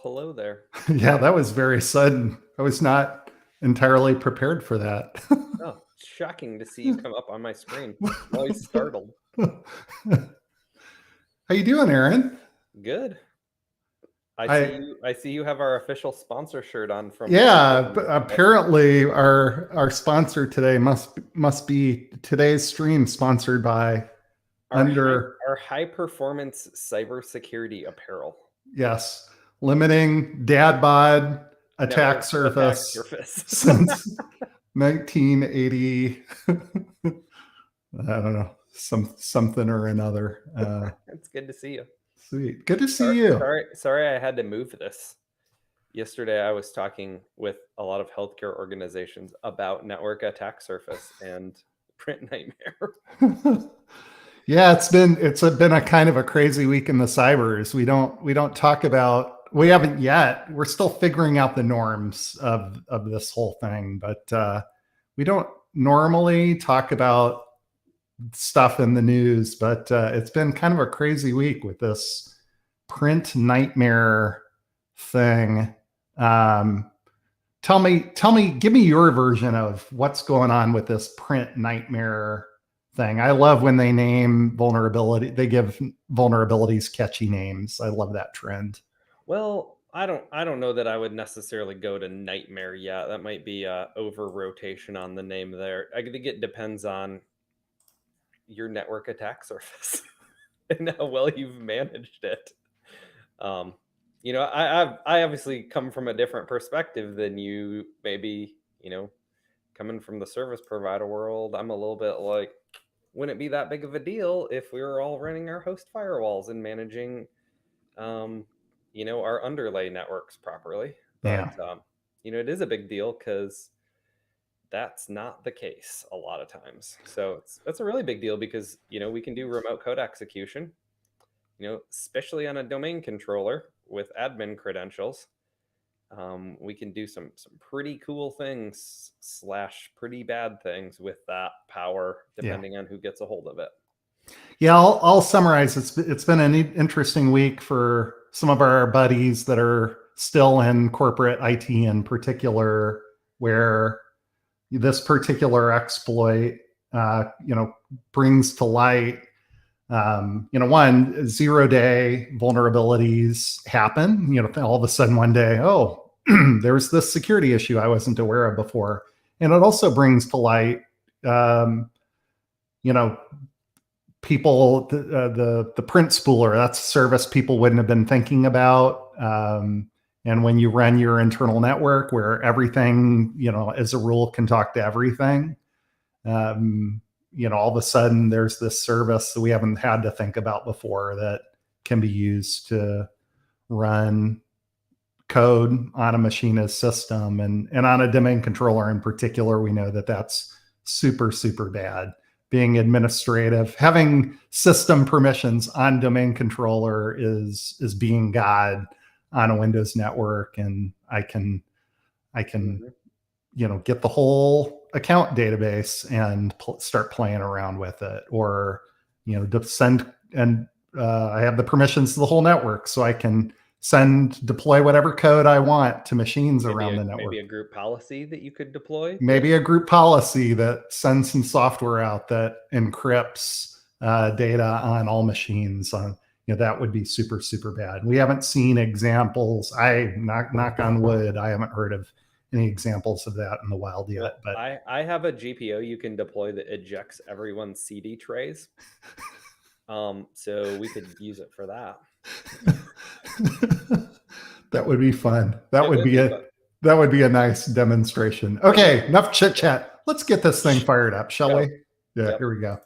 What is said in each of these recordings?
hello there. Yeah, that was very sudden. I was not entirely prepared for that. Oh, shocking to see you come up on my screen. I'm always startled. How you doing, Aaron? Good. I see I you. I see you have our official sponsor shirt on from. Yeah, apparently our sponsor today must be today's stream sponsored by Our under high performance cybersecurity apparel. yes, limiting dad bod attack Network attack surface surface. since 1980. I don't know, something or another. It's good to see you. Sweet. Good to see you. Sorry, I had to move this. Yesterday, I was talking with a lot of healthcare organizations about network attack surface and PrintNighmare. Yeah, it's been a kind of a crazy week in the cybers. We haven't yet. We're still figuring out the norms of this whole thing, but we don't normally talk about stuff in the news, but it's been kind of a crazy week with this PrintNighmare thing. Give me your version of what's going on with this PrintNighmare thing. I love when they name they give vulnerabilities catchy names. I love that trend. Well, I don't know that I would necessarily go to nightmare yet. That might be over rotation on the name there. I think it depends on your network attack surface and how well you've managed it. I obviously come from a different perspective than you. Maybe coming from the service provider world, I'm a little bit like, wouldn't it be that big of a deal if we were all running our host firewalls and managing our underlay networks properly? But it is a big deal because that's not the case a lot of times. So that's a really big deal because we can do remote code execution, especially on a domain controller with admin credentials. We can do some pretty cool things / pretty bad things with that power, depending on who gets a hold of it. Yeah, I'll summarize. It's been an interesting week for some of our buddies that are still in corporate IT in particular, where this particular exploit, brings to light, 0-day vulnerabilities happen. All of a sudden one day, oh, there's this security issue I wasn't aware of before, and it also brings to light, people, the print spooler. That's a service people wouldn't have been thinking about. And when you run your internal network where everything, as a rule can talk to everything, all of a sudden there's this service that we haven't had to think about before that can be used to run code on a machine as system. And on a domain controller in particular, we know that that's super, super bad. Being administrative, having system permissions on domain controller is being God on a Windows network, and I can get the whole account database and start playing around with it, or send, and I have the permissions to the whole network, so I can deploy whatever code I want to machines around the network. Maybe a group policy that you could deploy. Maybe a group policy that sends some software out that encrypts data on all machines. That would be super, super bad. We haven't seen examples. Knock on wood, I haven't heard of any examples of that in the wild yet. But I have a GPO you can deploy that ejects everyone's CD trays. So we could use it for that. That would be fun. That would be a nice demonstration. Okay, enough chit chat. Let's get this thing fired up, shall we? Yeah, Here we go.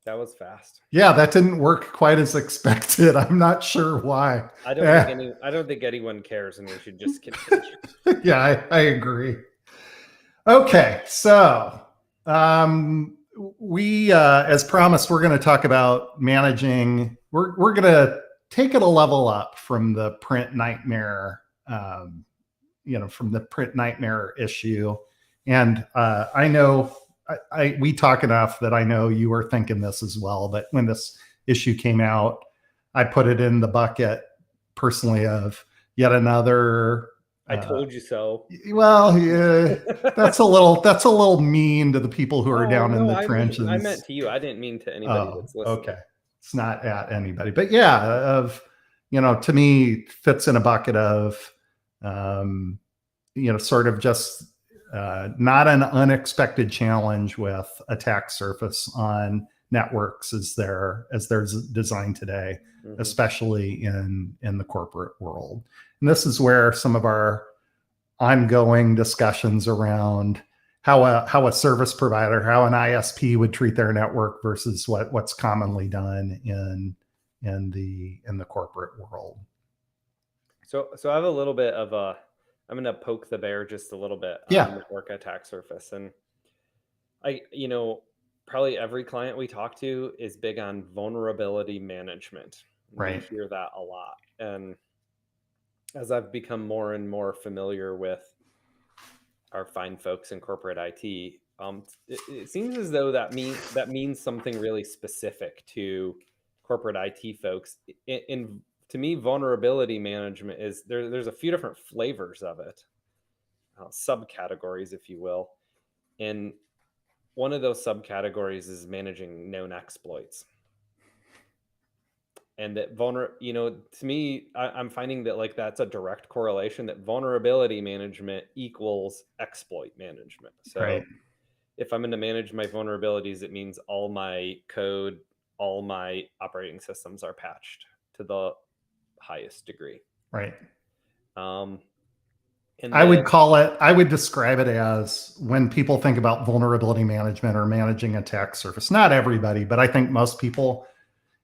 That was fast. Yeah, that didn't work quite as expected. I'm not sure why. I don't think anyone cares, and we should just continue. Yeah, I agree. Okay, so we, as promised, we're going to talk about managing. We're going to take it a level up from the PrintNighmare, from the PrintNighmare issue. And I know we talk enough that I know you were thinking this as well. But when this issue came out, I put it in the bucket personally of yet another. I told you so. Well, yeah, that's a little mean to the people who are Oh down in no, the I meant trenches. to you. I didn't mean to anybody Oh, that's listening. okay. It's not at anybody, but yeah, to me fits in a bucket of, um, sort of just not an unexpected challenge with attack surface on networks as they're designed today, Mm-hmm. especially in the corporate world. And this is where some of our ongoing discussions around how a service provider, how an ISP would treat their network versus what's commonly done in the corporate world. So I have a little bit of a. I'm going to poke the bear just a little bit Yeah. on network attack surface, and probably every client we talk to is big on vulnerability management. We Right. hear that a lot, and as I've become more and more familiar with our fine folks in corporate IT, it seems as though that means something really specific to corporate IT folks. To me, vulnerability management is there's a few different flavors of it, subcategories, if you will, and one of those subcategories is managing known exploits. And that to me, I'm finding that like that's a direct correlation, that vulnerability management equals exploit management. So Right. if I'm going to manage my vulnerabilities, it means all my code, all my operating systems are patched to the highest degree. Right. And I would then, call it, I would describe it as when people think about vulnerability management or managing attack surface, not everybody, but I think most people,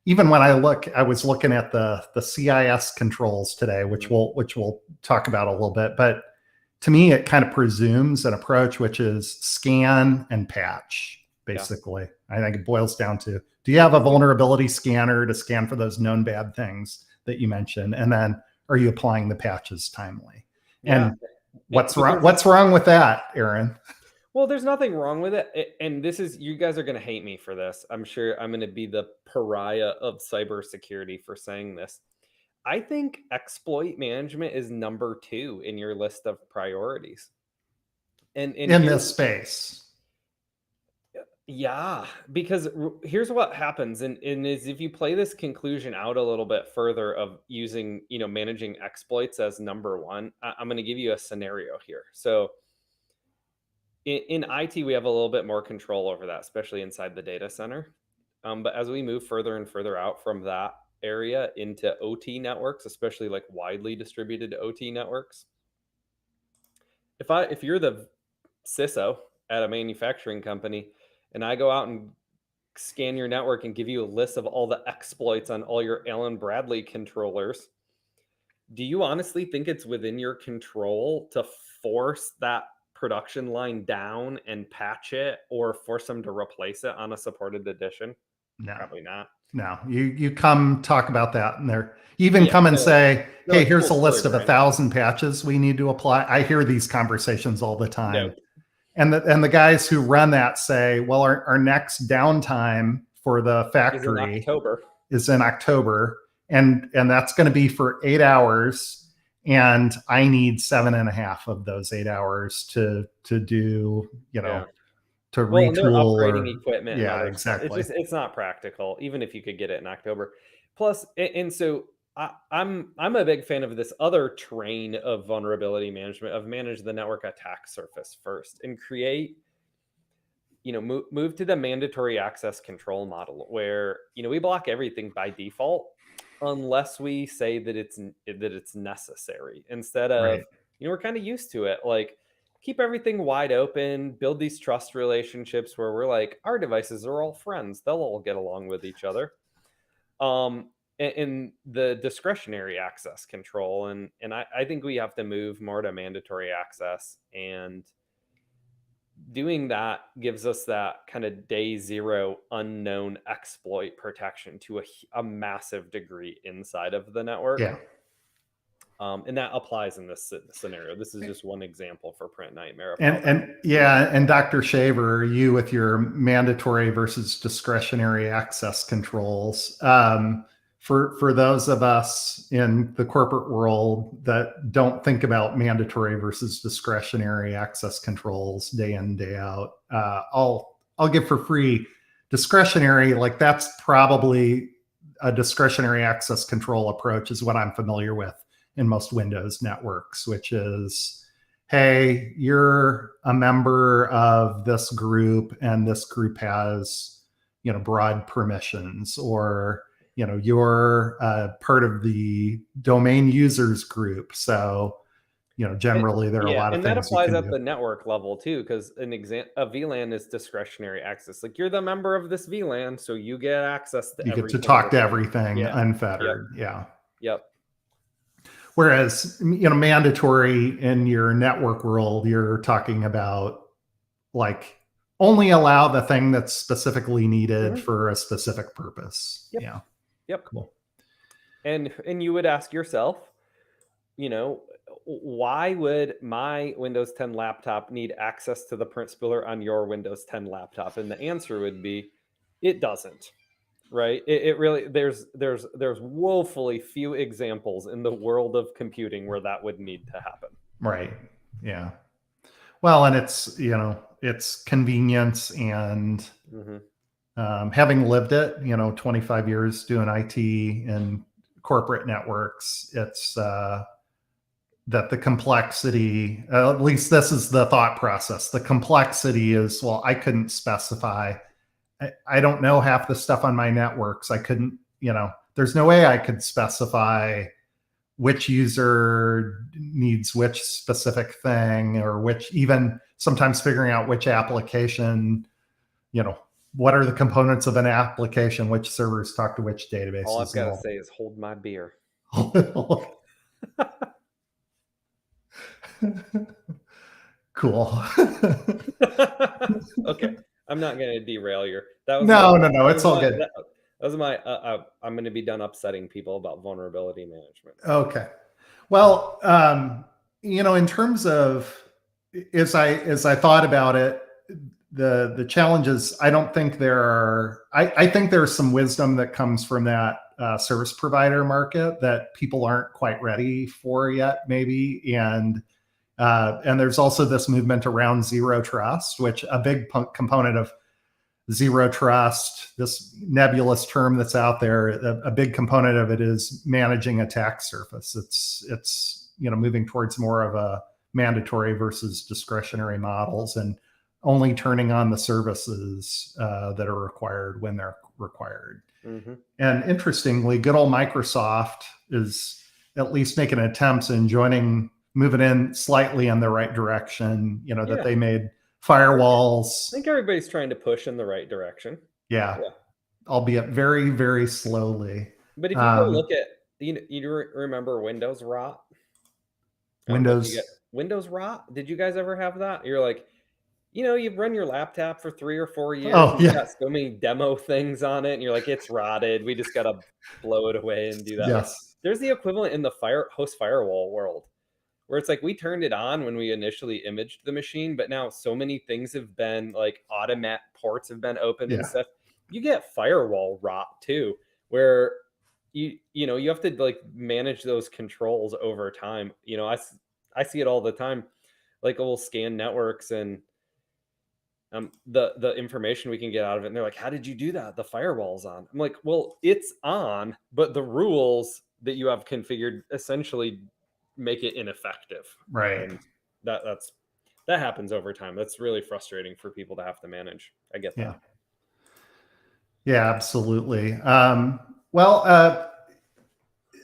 even when I was looking at the CIS controls today, which we'll talk about a little bit, but to me, it kind of presumes an approach, which is scan and patch, basically. Yeah. I think it boils down to, do you have a vulnerability scanner to scan for those known bad things that you mentioned? And then are you applying the patches timely? yeah. And what's wrong with that, Aaron? Well, there's nothing wrong with it. And you guys are going to hate me for this. I'm sure I'm going to be the pariah of cybersecurity for saying this. I think exploit management is number 2 in your list of priorities. And in this space. Yeah, because here's what happens, and is if you play this conclusion out a little bit further of using, managing exploits as number 1, I'm going to give you a scenario here. So in IT, we have a little bit more control over that, especially inside the data center. But as we move further and further out from that area into OT networks, especially like widely distributed OT networks, if you're the CISO at a manufacturing company, and I go out and scan your network and give you a list of all the exploits on all your Allen Bradley controllers, do you honestly think it's within your control to force that production line down and patch it, or force them to replace it on a supported edition? No. Probably not. No, you come talk about that, and they're even come and say, "Hey, here's a list of 1,000 patches we need to apply." I hear these conversations all the time. Nope. And the guys who run that say, well, our next downtime for the factory is in October, and that's going to be for 8 hours, and I need 7.5 of those 8 hours to do, to retool upgrading or equipment. Yeah, and other exactly. Stuff. It's not practical, even if you could get it in October. Plus, and so I'm a big fan of this other train of vulnerability management, of manage the network attack surface first and create, move to the mandatory access control model, where we block everything by default unless we say that it's necessary, instead of we're kind of used to it, like keep everything wide open, build these trust relationships where we're like, our devices are all friends, they'll all get along with each other. In the discretionary access control, and I think we have to move more to mandatory access. And doing that gives us that kind of day zero unknown exploit protection to a massive degree inside of the network. Yeah. And that applies in this scenario. This is just one example for PrintNighmare. And Dr. Shaver, you with your mandatory versus discretionary access controls. For those of us in the corporate world that don't think about mandatory versus discretionary access controls day in, day out, I'll give for free discretionary. Like that's probably a discretionary access control approach is what I'm familiar with in most Windows networks, which is, hey, you're a member of this group and this group has, broad permissions, or, you're part of the domain users group. So, generally there are a lot of and that things you applies can at do. the network level too, because a VLAN is discretionary access. Like you're the member of this VLAN, so you get access to You get to everything. talk to everything Yeah. unfettered. Yeah. Yep. Whereas, mandatory in your network world, you're talking about like only allow the thing that's specifically needed for a specific purpose. Yep. Yeah. Yep. Cool. And you would ask yourself, why would my Windows 10 laptop need access to the print spooler on your Windows 10 laptop? And the answer would be, it doesn't. Right? It really there's woefully few examples in the world of computing where that would need to happen. Right. Yeah. Well, and it's convenience and having lived it, 25 years doing IT and corporate networks, it's that the complexity, at least this is the thought process. The complexity is, well, I couldn't specify. I don't know half the stuff on my networks. I couldn't, there's no way I could specify which user needs which specific thing, or which, even sometimes figuring out which application, what are the components of an application, which servers talk to which databases. All I've got to say is hold my beer. Cool. Okay. I'm not going to derail your. That was no. It's all good. That was my. I'm going to be done upsetting people about vulnerability management. Okay. Well, in terms of as I thought about it, the challenges, I don't think there are. I think there's some wisdom that comes from that service provider market that people aren't quite ready for yet, maybe, and there's also this movement around zero trust, which a big component of zero trust, this nebulous term that's out there, a big component of it is managing attack surface. It's moving towards more of a mandatory versus discretionary models, and only turning on the services that are required when they're required. And interestingly, good old Microsoft is at least making attempts in moving in slightly in the right direction, that they made firewalls. I think everybody's trying to push in the right direction. Yeah. Albeit very, very slowly. But if you go look at, you remember Windows rot? Windows rot? Did you guys ever have that? You're like, you've run your laptop for 3 or 4 years. Oh, you've got so many demo things on it, and you're like, it's rotted. We just got to blow it away and do that. Yes. Like, there's the equivalent in the host firewall world, where it's like we turned it on when we initially imaged the machine, but now so many things have been like automat ports have been opened and stuff. You get firewall rot too, where you have to like manage those controls over time. I see it all the time. Like we'll scan networks and the information we can get out of it, and they're like, how did you do that? The firewall's on. I'm like, well, it's on, but the rules that you have configured essentially make it ineffective. Right. And that happens over time. That's really frustrating for people to have to manage. I get that. Yeah, absolutely.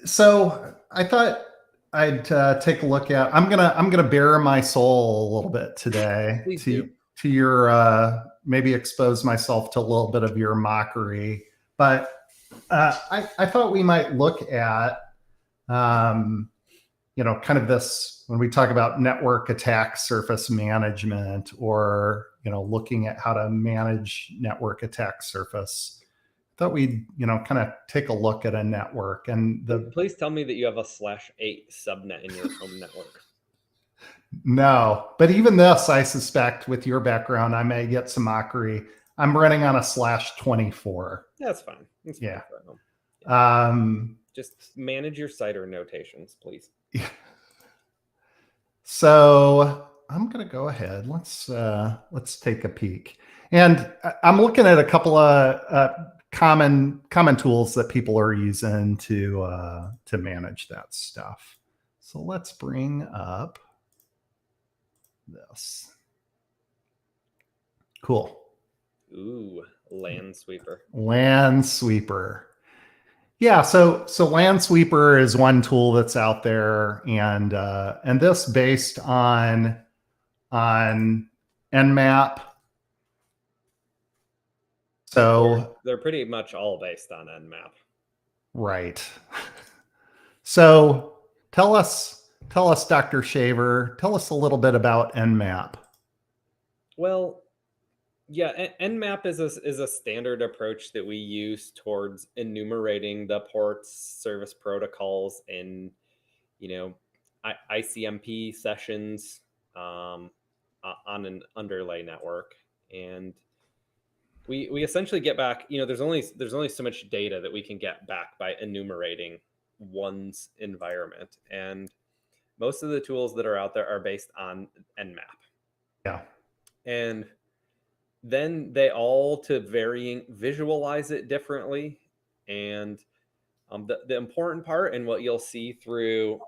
So I thought I'd take a look at. I'm gonna bare my soul a little bit today. Please do. To your maybe expose myself to a little bit of your mockery, but I thought we might look at kind of this, when we talk about network attack surface management, or, looking at how to manage network attack surface, I thought we'd, kind of take a look at a network. And Please tell me that you have a /8 subnet in your home network. No, but even this, I suspect with your background, I may get some mockery. I'm running on a /24. That's fine. That's yeah. fine. Yeah. Just manage your CIDR notations, please. Yeah. So I'm going to go ahead. Let's take a peek. And I'm looking at a couple of common tools that people are using to manage that stuff. So let's bring up this. Cool. Ooh, Landsweeper. Lansweeper. Yeah, so Lansweeper is one tool that's out there, and this based on Nmap. So they're pretty much all based on Nmap. Right. So tell us, Dr. Shaver, tell us a little bit about Nmap. Well, yeah, Nmap is a standard approach that we use towards enumerating the ports, service protocols, and ICMP sessions on an underlay network. And we essentially get back, there's only so much data that we can get back by enumerating one's environment, and most of the tools that are out there are based on Nmap. Yeah. And then they all, to varying, visualize it differently. And the important part, and what you'll see through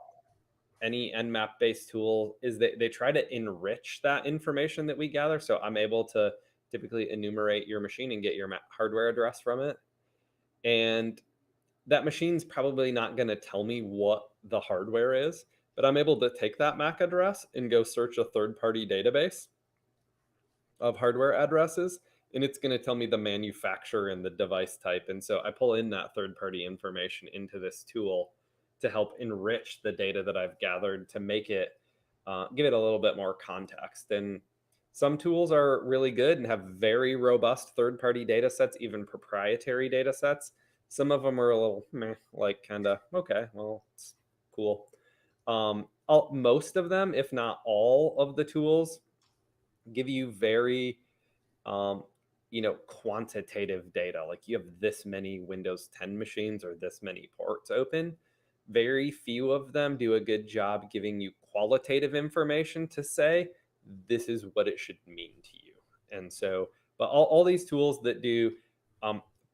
any Nmap based tool, is that they try to enrich that information that we gather. So I'm able to typically enumerate your machine and get your hardware address from it. And that machine's probably not going to tell me what the hardware is, but I'm able to take that MAC address and go search a third-party database of hardware addresses, and it's going to tell me the manufacturer and the device type. And so I pull in that third-party information into this tool to help enrich the data that I've gathered to make it, give it a little bit more context. And some tools are really good and have very robust third-party data sets, even proprietary data sets. Some of them are a little meh, like kind of, okay, well, it's cool. Most of them, if not all of the tools, give you very, quantitative data. Like you have this many Windows 10 machines or this many ports open. Very few of them do a good job giving you qualitative information to say, this is what it should mean to you. And so, but all these tools that do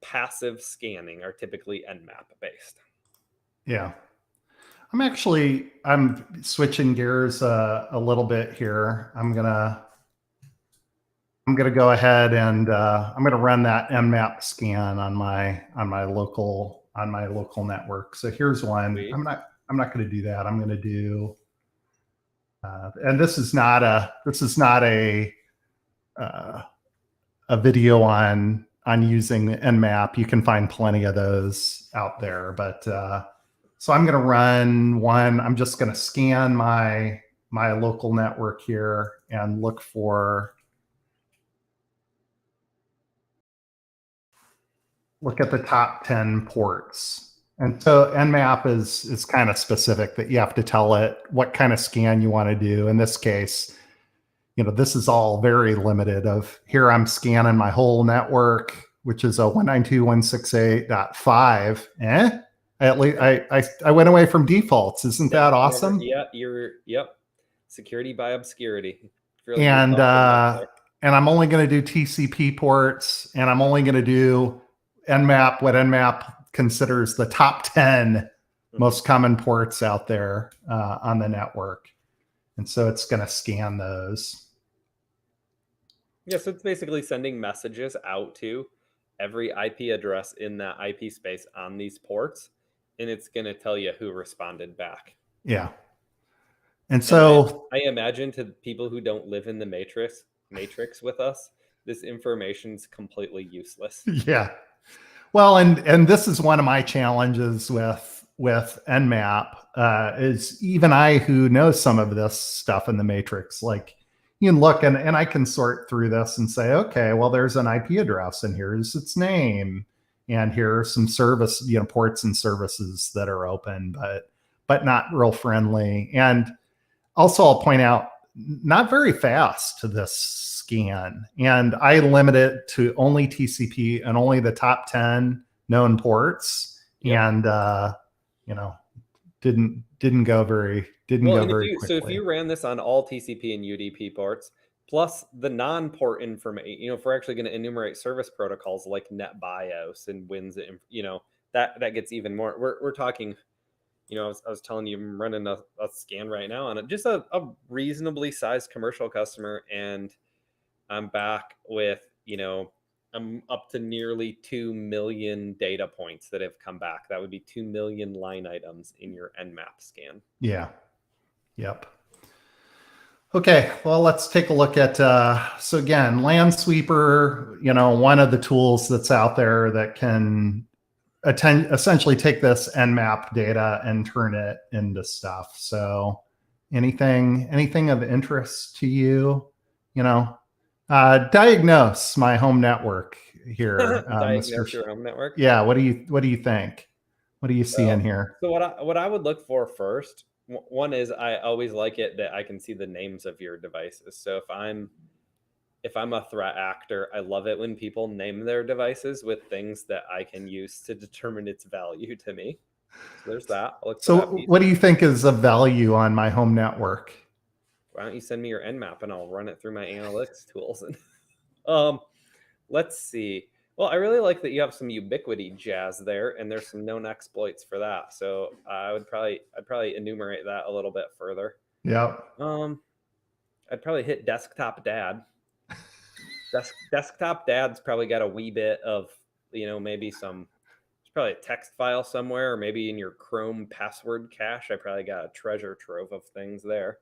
passive scanning are typically Nmap based. Yeah. I'm switching gears a little bit here. I'm gonna go ahead and I'm gonna run that Nmap scan on my local network. So here's one. Sweet. I'm not going to do that. I'm going to do, and this is not a video on using Nmap. You can find plenty of those out there, but so I'm going to run one. I'm just going to scan my local network here and look at the top 10 ports. And so Nmap is kind of specific, that you have to tell it what kind of scan you want to do. In this case, this is all very limited. Of here, I'm scanning my whole network, which is a 192.168.5. At least I went away from defaults. Isn't that awesome? Yeah, yep. Security by obscurity. And I'm only going to do TCP ports, and I'm only going to do Nmap, what Nmap considers the top 10 most common ports out there on the network. And so it's going to scan those. Yeah, so it's basically sending messages out to every IP address in that IP space on these ports, and it's going to tell you who responded back. Yeah. And so I imagine, to people who don't live in the matrix with us, this information's completely useless. Yeah. Well, and this is one of my challenges with with Nmap is even I, who knows some of this stuff in the matrix, like you can look and I can sort through this and say, okay, well, there's an IP address and here's its name. And here are some service, ports and services that are open, but not real friendly. And also I'll point out, not very fast to this scan. And I limit it to only TCP and only the top 10 known ports. Yep. And didn't go very quickly. If you ran this on all TCP and UDP ports plus the non-port information, if we're actually going to enumerate service protocols like NetBIOS and WINS, that gets even more. We're talking, I was telling you, I'm running a scan right now on just a reasonably sized commercial customer, and I'm back with, I'm up to nearly 2 million data points that have come back. That would be 2 million line items in your Nmap scan. Yeah. Yep. Okay, well, let's take a look at, so again, Lansweeper, one of the tools that's out there that can essentially take this Nmap data and turn it into stuff. So anything of interest to you, diagnose my home network here. Diagnose your home network? Yeah, what do you think? What do you see in here? So what I would look for first, one is I always like it that I can see the names of your devices. So if I'm a threat actor, I love it when people name their devices with things that I can use to determine its value to me. So there's that. So what do you think is of value on my home network? Why don't you send me your Nmap and I'll run it through my analytics tools? And let's see. Well, I really like that you have some ubiquity jazz there, and there's some known exploits for that. So I'd probably enumerate that a little bit further. Yeah. I'd probably hit desktop dad. Desktop dad's probably got a wee bit of, maybe there's probably a text file somewhere, or maybe in your Chrome password cache, I probably got a treasure trove of things there.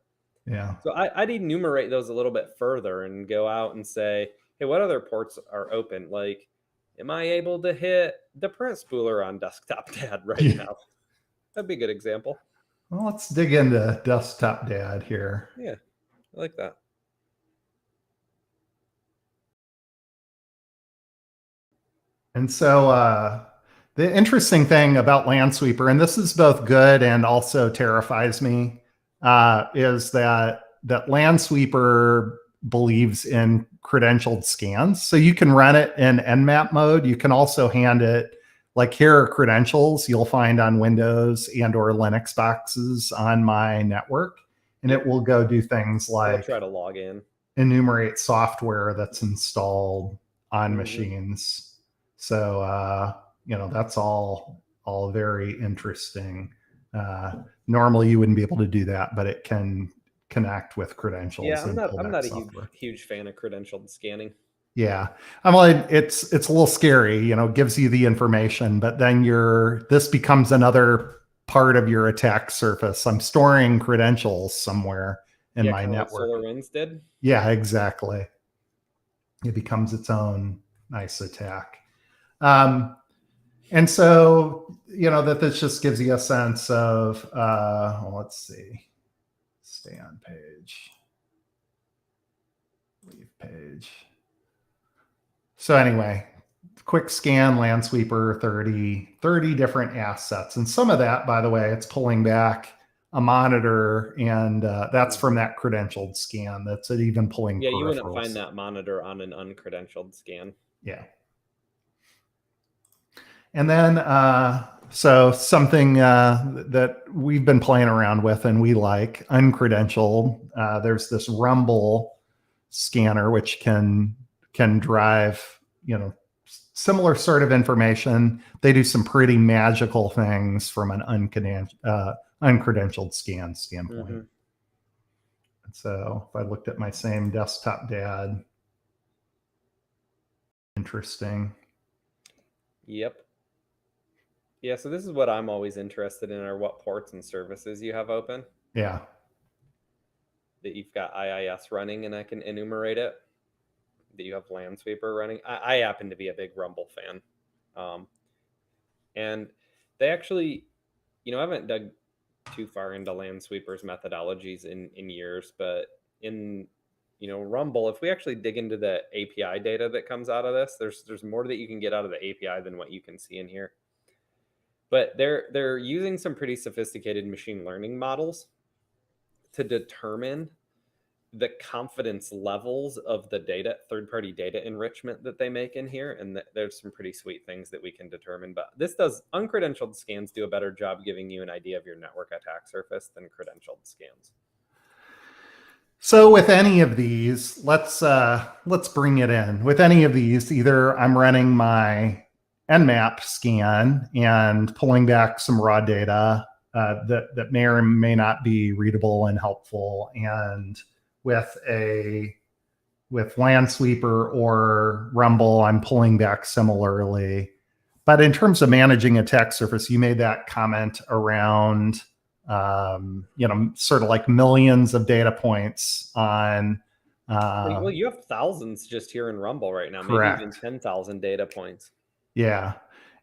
Yeah. So I'd enumerate those a little bit further and go out and say, hey, what other ports are open? Like, am I able to hit the print spooler on desktop dad right now? That'd be a good example. Well, let's dig into desktop dad here. Yeah, I like that. And so the interesting thing about Lansweeper, and this is both good and also terrifies me, is that Lansweeper believes in credentialed scans. So you can run it in Nmap mode. You can also hand it, like, here are credentials you'll find on Windows and or Linux boxes on my network. And it will go do things like I'll try to log in, enumerate software that's installed on machines. So, that's all very interesting. Normally you wouldn't be able to do that, but it can connect with credentials. Yeah, I'm not a huge fan of credentialed scanning. Yeah. It's a little scary, it gives you the information, but then this becomes another part of your attack surface. I'm storing credentials somewhere in my network. Like SolarWinds did. Yeah, exactly. It becomes its own nice attack. And so, that this just gives you a sense of, let's see, stay on page, leave page. So anyway, quick scan, Landsweeper, 30 different assets. And some of that, by the way, it's pulling back a monitor, and that's from that credentialed scan. That's it, even pulling. Yeah, you wouldn't find that monitor on an uncredentialed scan. Yeah. And then, so something that we've been playing around with and we like, uncredentialed. There's this Rumble scanner, which can drive, similar sort of information. They do some pretty magical things from an uncredentialed scan standpoint. Mm-hmm. And so if I looked at my same desktop dad, interesting. Yep. Yeah, so this is what I'm always interested in, are what ports and services you have open. Yeah. That you've got IIS running and I can enumerate it. That you have Landsweeper running. I happen to be a big Rumble fan. And they actually, I haven't dug too far into Landsweeper's methodologies in years, but in Rumble, if we actually dig into the API data that comes out of this, there's more that you can get out of the API than what you can see in here. But they're using some pretty sophisticated machine learning models to determine the confidence levels of the data, third-party data enrichment that they make in here, and there's some pretty sweet things that we can determine. But uncredentialed scans do a better job giving you an idea of your network attack surface than credentialed scans. So with any of these, let's bring it in. With any of these, either I'm running my Nmap scan and pulling back some raw data that may or may not be readable and helpful, and with Lansweeper or Rumble, I'm pulling back similarly. But in terms of managing attack surface, you made that comment around sort of like millions of data points on. Well, you have thousands just here in Rumble right now, correct. Maybe even 10,000 data points. Yeah.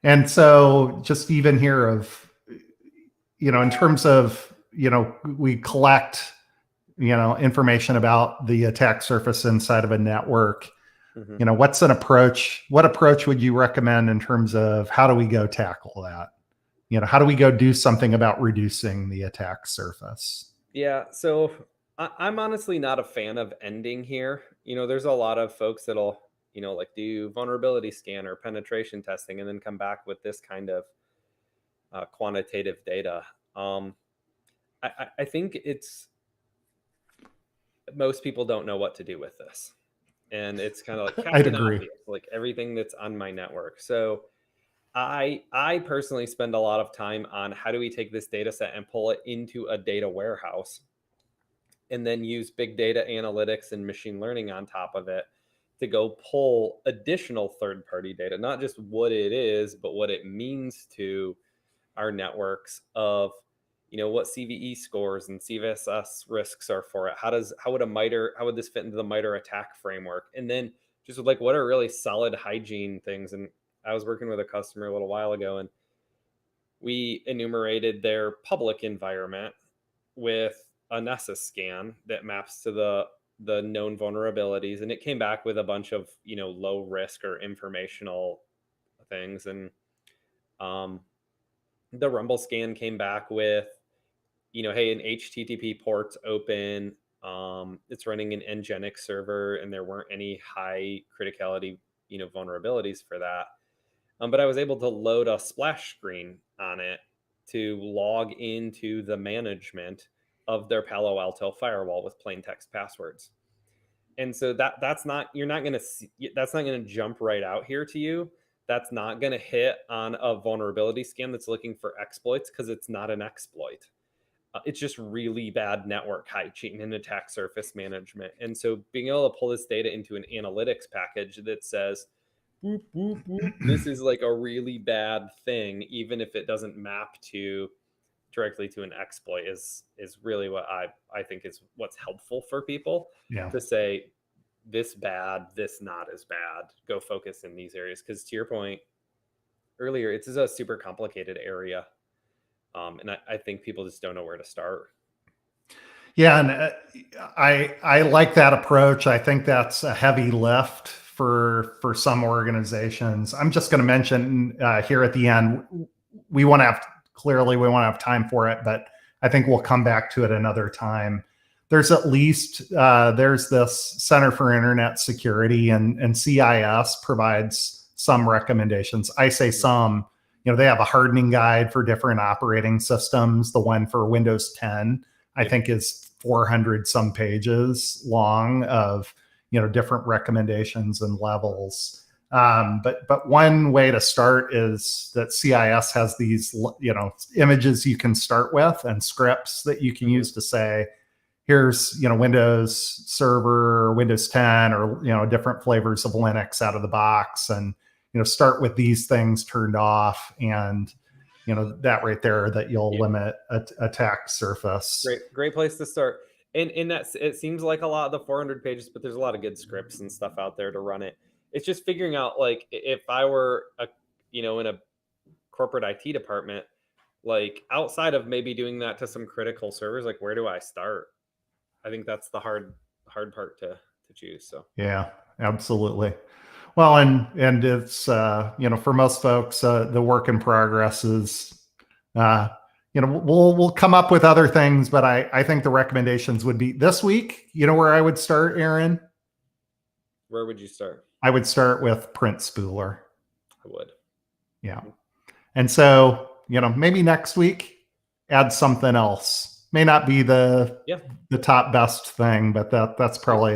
And so just even here of, in terms of, we collect, information about the attack surface inside of a network. Mm-hmm. What approach would you recommend in terms of how do we go tackle that? How do we go do something about reducing the attack surface? Yeah. So I'm honestly not a fan of ending here. There's a lot of folks that'll, like do vulnerability scan or penetration testing and then come back with this kind of quantitative data. I think most people don't know what to do with this. And it's kind of like I'd agree. Obvious, like everything that's on my network. So I personally spend a lot of time on how do we take this data set and pull it into a data warehouse and then use big data analytics and machine learning on top of it to go pull additional third-party data, not just what it is, but what it means to our networks of, what CVE scores and CVSS risks are for it. How would this fit into the MITRE attack framework? And then just like, what are really solid hygiene things? And I was working with a customer a little while ago, and we enumerated their public environment with a Nessus scan that maps to the known vulnerabilities, and it came back with a bunch of low risk or informational things. And the Rumble scan came back with hey, an HTTP port's open, it's running an Nginx server, and there weren't any high criticality vulnerabilities for that. But I was able to load a splash screen on it to log into the management of their Palo Alto firewall with plain text passwords. And so that's not going to jump right out here to you. That's not going to hit on a vulnerability scan that's looking for exploits, because it's not an exploit. It's just really bad network hygiene and attack surface management. And so being able to pull this data into an analytics package that says, boop, boop, boop, this is like a really bad thing, even if it doesn't map directly to an exploit, is really what I think is what's helpful for people. Yeah. To say this bad, this not as bad, go focus in these areas. Because to your point earlier, it's a super complicated area. And I think people just don't know where to start. Yeah, and I like that approach. I think that's a heavy lift for some organizations. I'm just going to mention here at the end, we want to have time for it, but I think we'll come back to it another time. There's at least there's this Center for Internet Security, and CIS provides some recommendations. I say some. They have a hardening guide for different operating systems. The one for Windows 10, I think, is 400 some pages long of, different recommendations and levels. But one way to start is that CIS has these, images you can start with and scripts that you can use to say, here's, Windows Server, Windows 10, or, different flavors of Linux out of the box. And, start with these things turned off, and that right there, that you'll limit attack surface. Great place to start. And that's, it seems like a lot of the 400 pages, but there's a lot of good scripts and stuff out there to run it. It's just figuring out, like, if I were in a corporate IT department, like outside of maybe doing that to some critical servers, like where do I start? I think that's the hard part to choose. So yeah, absolutely. Well, and it's for most folks, the work in progress is we'll come up with other things, but I think the recommendations would be this week. Where I would start, Aaron? where would you start? I would start with Print Spooler. I would. Yeah. And so, maybe next week add something else. May not be the top best thing, but that's probably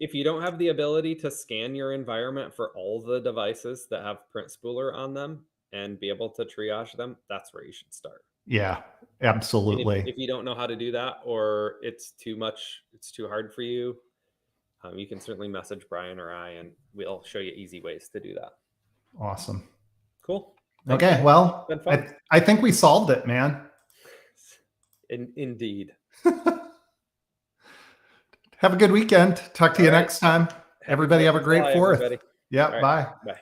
if you don't have the ability to scan your environment for all the devices that have Print Spooler on them and be able to triage them, that's where you should start. Yeah, absolutely. And if you don't know how to do that, or it's too hard for you, you can certainly message Brian or I, and we'll show you easy ways to do that. Awesome. Cool. Okay, well, I think we solved it, man. Indeed. Have a good weekend. Talk to you next time. Everybody have a great 4th. Yeah, bye. Bye.